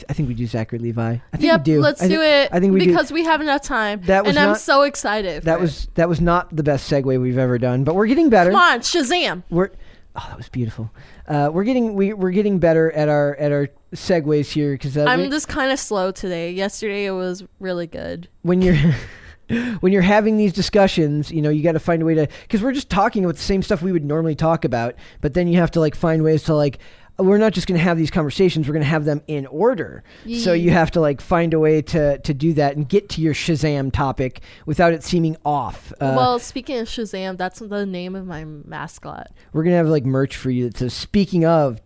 I think we do Zachary Levi. I think we do. Let's do it. I think we because we have enough time. I'm so excited. That was not the best segue we've ever done, but we're getting better. Come on, Shazam! That was beautiful. We're getting better at our segues here because I'm just kind of slow today. Yesterday it was really good. When you're having these discussions, you got to find a way to, because we're just talking about the same stuff we would normally talk about, but then you have to like find ways to like, we're not just going to have these conversations, we're going to have them in order. Yeah. So you have to like find a way to do that and get to your Shazam topic without it seeming off. Well, speaking of Shazam, that's the name of my mascot. We're going to have like merch for you that says, speaking of ...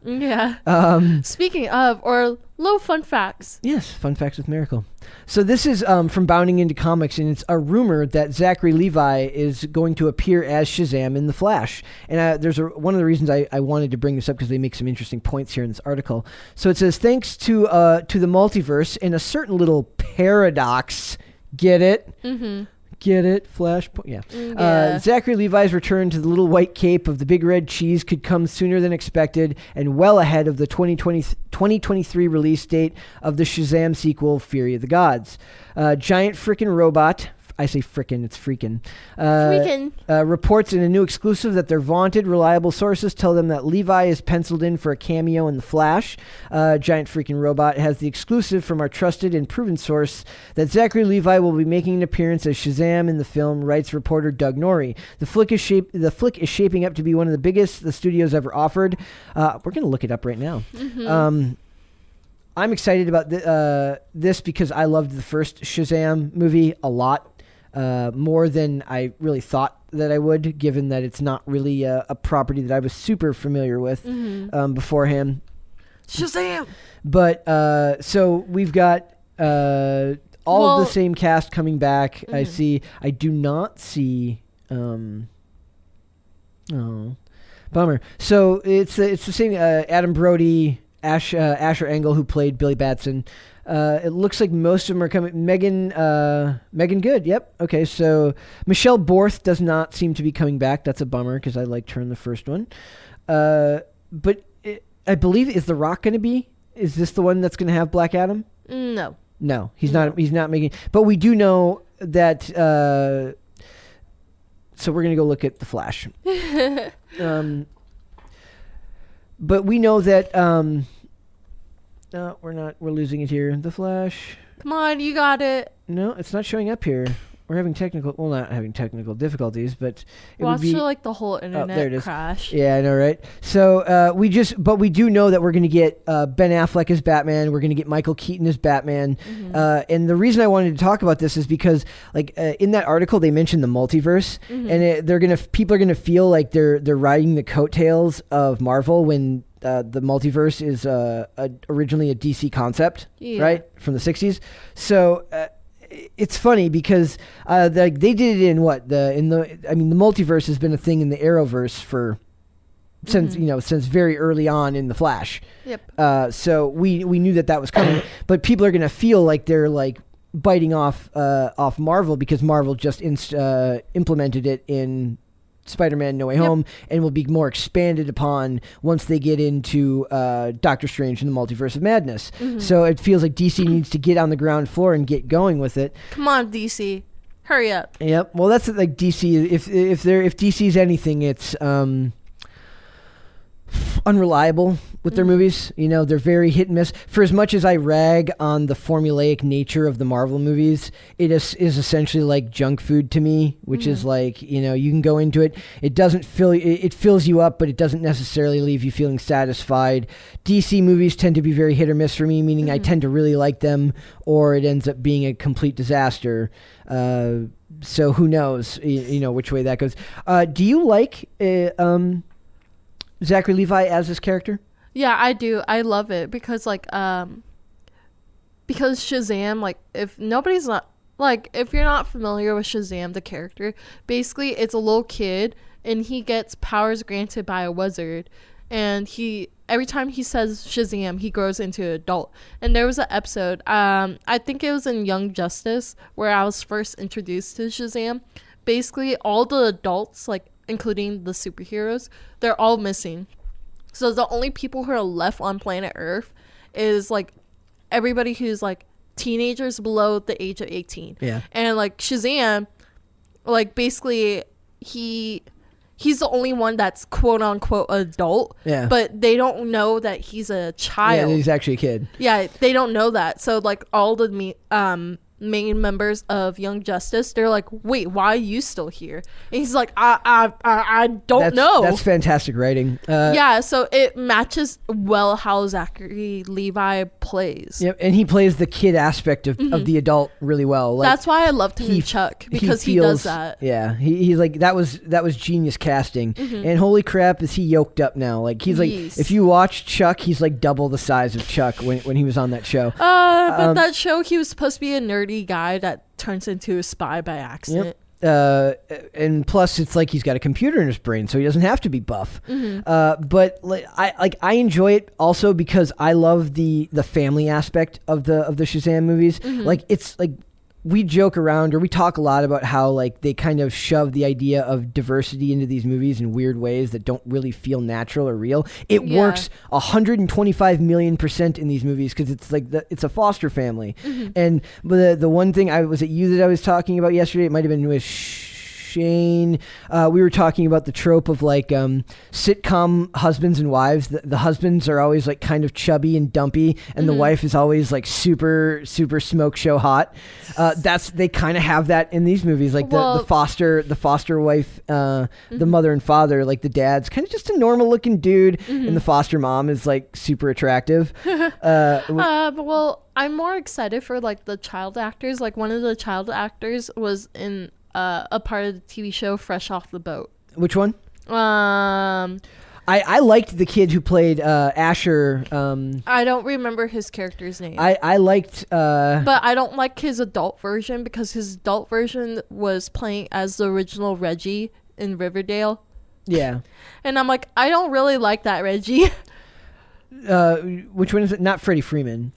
Yeah. Speaking of, or little fun facts. Yes, fun facts with Miracle. So this is from Bounding Into Comics, and it's a rumor that Zachary Levi is going to appear as Shazam in The Flash. And there's one of the reasons I wanted to bring this up because they make some interesting points here in this article. So it says, thanks to the multiverse and a certain little paradox, get it? Mm-hmm. Get it? Flashpoint? Yeah. Zachary Levi's return to the little white cape of the big red cheese could come sooner than expected and well ahead of the 2023 release date of the Shazam sequel, Fury of the Gods. Giant frickin' robot... I say frickin', it's freakin'. Reports in a new exclusive that their vaunted, reliable sources tell them that Levi is penciled in for a cameo in The Flash. Giant freaking robot has the exclusive from our trusted and proven source that Zachary Levi will be making an appearance as Shazam in the film, writes reporter Doug Norrie. The flick is shaping up to be one of the biggest the studio's ever offered. We're going to look it up right now. Mm-hmm. I'm excited about this because I loved the first Shazam movie a lot. More than I really thought that I would, given that it's not really a property that I was super familiar with beforehand. Shazam! But so we've got all of the same cast coming back. Mm-hmm. I do not see. Bummer. So it's the same. Adam Brody, Asher Engel, who played Billy Batson. It looks like most of them are coming. Megan Good. Yep. Okay. So Michelle Borth does not seem to be coming back. That's a bummer because I liked her in the first one. But I believe, is The Rock going to be? Is this the one that's going to have Black Adam? No. No, he's not. He's not making. But we do know that. So we're going to go look at The Flash. But we know that. No, we're not. We're losing it here. The Flash. Come on, you got it. No, it's not showing up here. We're having not having technical difficulties, but it would be like the whole internet crash. Yeah, I know, right? So but we do know that we're going to get Ben Affleck as Batman. We're going to get Michael Keaton as Batman. Mm-hmm. And the reason I wanted to talk about this is because, like, in that article they mentioned the multiverse, mm-hmm. and people are gonna feel like they're riding the coattails of Marvel when. The multiverse is originally a DC concept, right, from the 60s. So it's funny because they did it in the multiverse has been a thing in the Arrowverse since very early on in the Flash. Yep. So we knew that was coming, but people are gonna feel like they're like biting off Marvel because Marvel just implemented it in Spider-Man No Way Home, and will be more expanded upon once they get into Doctor Strange and the Multiverse of Madness. Mm-hmm. So it feels like DC needs to get on the ground floor and get going with it. Come on, DC. Hurry up. Yep. Well, that's like DC. If DC's anything, it's unreliable with their movies. They're very hit and miss. For as much as I rag on the formulaic nature of the Marvel movies, it is essentially like junk food to me, which is like, you can go into it. It doesn't it fills you up, but it doesn't necessarily leave you feeling satisfied. DC movies tend to be very hit or miss for me, meaning I tend to really like them, or it ends up being a complete disaster. So who knows, which way that goes. Do you like, Zachary Levi as this character? Yeah, I do. I love it because because Shazam, if you're not familiar with Shazam, the character, basically it's a little kid and he gets powers granted by a wizard, and every time he says Shazam, he grows into an adult. And there was an episode, I think it was in Young Justice, where I was first introduced to Shazam. Basically, all the adults, including the superheroes, they're all missing. So the only people who are left on planet Earth is like everybody who's like teenagers below the age of 18. Yeah. And like Shazam, like basically he's the only one that's quote unquote adult. Yeah. But they don't know that he's a child. Yeah, he's actually a kid. Yeah, they don't know that. So like all the main members of Young Justice, they're like, wait, why are you still here? And he's like, I don't know. That's fantastic writing. Yeah, so it matches well how Zachary Levi plays. Yep, and he plays the kid aspect of the adult really well. Like, that's why I loved him in Chuck, because he does that. Yeah, he's like that was genius casting. And holy crap, is he yoked up now? Like he's like, if you watch Chuck, he's like double the size of Chuck when he was on that show. But that show, he was supposed to be a nerdy guy that turns into a spy by accident. Yep. And plus, it's like he's got a computer in his brain, so he doesn't have to be buff. But like, I enjoy it also because I love the family aspect of the Shazam movies. Like it's like we joke around or we talk a lot about how like they kind of shove the idea of diversity into these movies in weird ways that don't really feel natural or real. It works 125 million% in these movies because it's like it's a foster family. And the one thing I was talking about yesterday, it might have been with Shane. We were talking about the trope of like sitcom husbands and wives. The husbands are always like kind of chubby and dumpy, and the wife is always like super smoke show hot. They kind of have that in these movies. Like the foster wife, the mother and father, like the dad's kind of just a normal looking dude, and the foster mom is like super attractive. Well, I'm more excited for like the child actors. Like one of the child actors was in a part of the TV show Fresh Off the Boat. Which one? I I liked the kid who played Asher. I don't remember his character's name. I liked... but I don't like his adult version because his adult version was playing as the original Reggie in Riverdale. Yeah. And I'm like, I don't really like that Reggie. Which one is it? Not Freddie Freeman.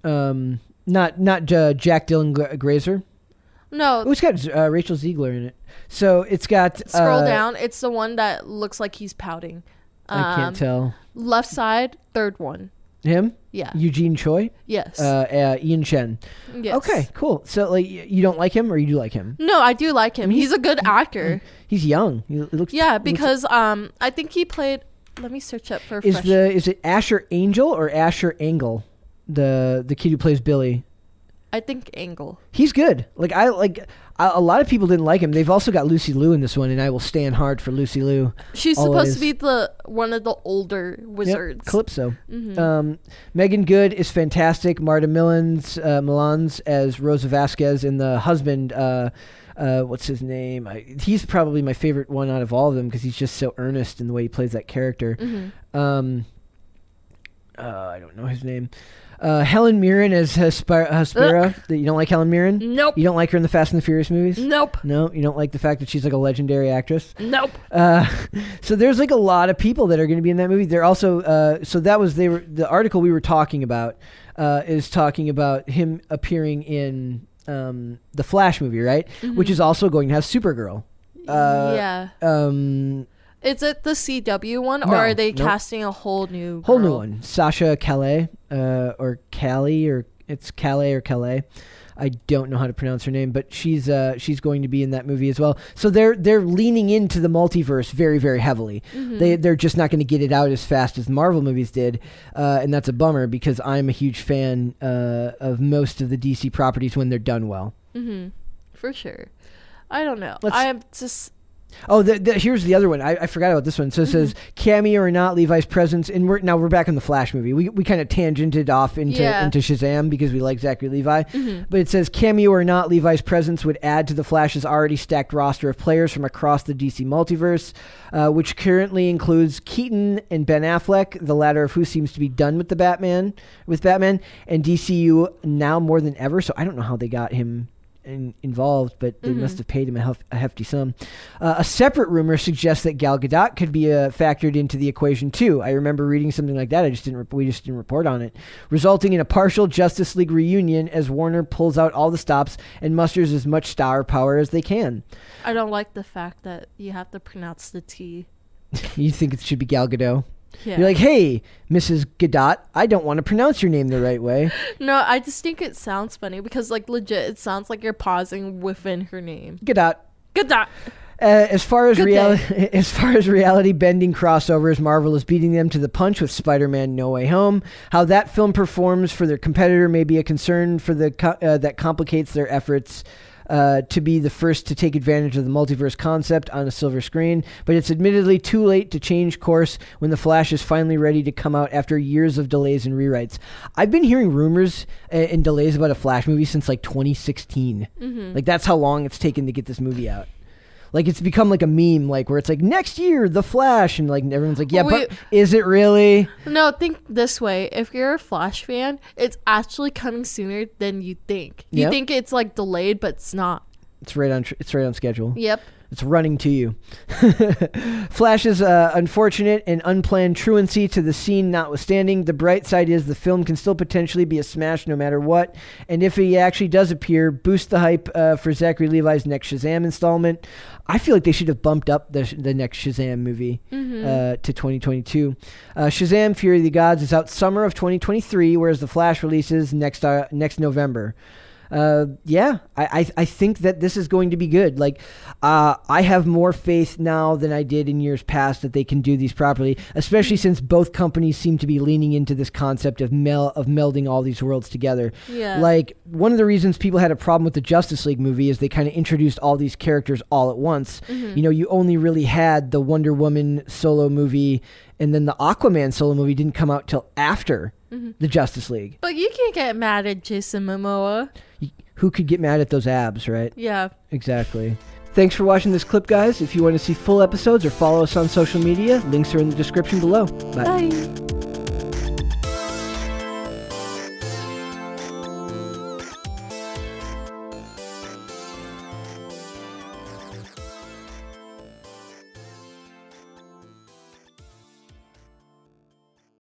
Not Jack Dylan Grazer. No. Oh, it's got Rachel Ziegler in it. So it's got... Scroll down. It's the one that looks like he's pouting. I can't tell. Left side, third one. Him? Yeah. Eugene Choi? Yes. Ian Chen. Yes. Okay, cool. So like, you don't like him or you do like him? No, I do like him. He's a good actor. He's young. He looks... Yeah, because I think he played... Let me search up for... Is it Asher Angel or Asher Angle? The kid who plays Billy. I think Angle. He's good. A lot of people didn't like him. They've also got Lucy Liu in this one, and I will stand hard for Lucy Liu. She's supposed to be one of the older wizards. Yep, Calypso. Megan Good is fantastic. Marta Milans as Rosa Vasquez, and the husband, what's his name? He's probably my favorite one out of all of them because he's just so earnest in the way he plays that character. I don't know his name. Helen Mirren as Hespera. You don't like Helen Mirren? Nope. You don't like her in the Fast and the Furious movies? Nope. No, you don't like the fact that she's like a legendary actress? Nope. So there's like a lot of people that are going to be in that movie. They're also the article we were talking about is talking about him appearing in the Flash movie, right? Which is also going to have Supergirl. Yeah. Is it the CW one, or are they casting a whole new one? Sasha Calais, or Callie, or it's Calais or Calais. I don't know how to pronounce her name, but she's going to be in that movie as well. So they're leaning into the multiverse very, very heavily. They're just not going to get it out as fast as the Marvel movies did, and that's a bummer because I'm a huge fan of most of the DC properties when they're done well. For sure. I don't know. Oh, here's the other one. I forgot about this one. So it says, cameo or not, Levi's presence. And we're back in the Flash movie. We kind of tangented off into Shazam because we like Zachary Levi. But it says, cameo or not, Levi's presence would add to the Flash's already stacked roster of players from across the DC multiverse, which currently includes Keaton and Ben Affleck, the latter of who seems to be done with Batman, and DCU now more than ever. So I don't know how they got him involved, but they must have paid him a hefty sum. A separate rumor suggests that Gal Gadot could be factored into the equation too. I remember reading something like that. We just didn't report on it, resulting in a partial Justice League reunion as Warner pulls out all the stops and musters as much star power as they can. I don't like the fact that you have to pronounce the T. You think it should be Gal Gadot? Yeah. You're like, hey, Mrs. Gadot, I don't want to pronounce your name the right way. No, I just think it sounds funny because, like, legit, it sounds like you're pausing within her name. Gadot. Gadot. As far as Good reality bending crossovers, Marvel is beating them to the punch with Spider-Man: No Way Home. How that film performs for their competitor may be a concern for that complicates their efforts to be the first to take advantage of the multiverse concept on a silver screen, but it's admittedly too late to change course when The Flash is finally ready to come out after years of delays and rewrites. I've been hearing rumors and delays about a Flash movie since like 2016. Like that's how long it's taken to get this movie out. Like it's become like a meme, like where it's like next year, The Flash, and like everyone's like, yeah, but is it really? No, think this way: if you're a Flash fan, it's actually coming sooner than you think. You think it's like delayed, but it's not. It's right on schedule. Yep. It's running to you. Flash's unfortunate and unplanned truancy to the scene notwithstanding, the bright side is the film can still potentially be a smash no matter what. And if he actually does appear, boost the hype for Zachary Levi's next Shazam installment. I feel like they should have bumped up the next Shazam movie to 2022. Shazam! Fury of the Gods is out summer of 2023, whereas The Flash releases next November. I think that this is going to be good. Like, I have more faith now than I did in years past that they can do these properly, especially since both companies seem to be leaning into this concept of melding all these worlds together. Yeah. Like, one of the reasons people had a problem with the Justice League movie is they kind of introduced all these characters all at once. You know, you only really had the Wonder Woman solo movie, and then the Aquaman solo movie didn't come out till after the Justice League. But you can't get mad at Jason Momoa. Who could get mad at those abs, right? Yeah. Exactly. Thanks for watching this clip, guys. If you want to see full episodes or follow us on social media, links are in the description below. Bye. Bye.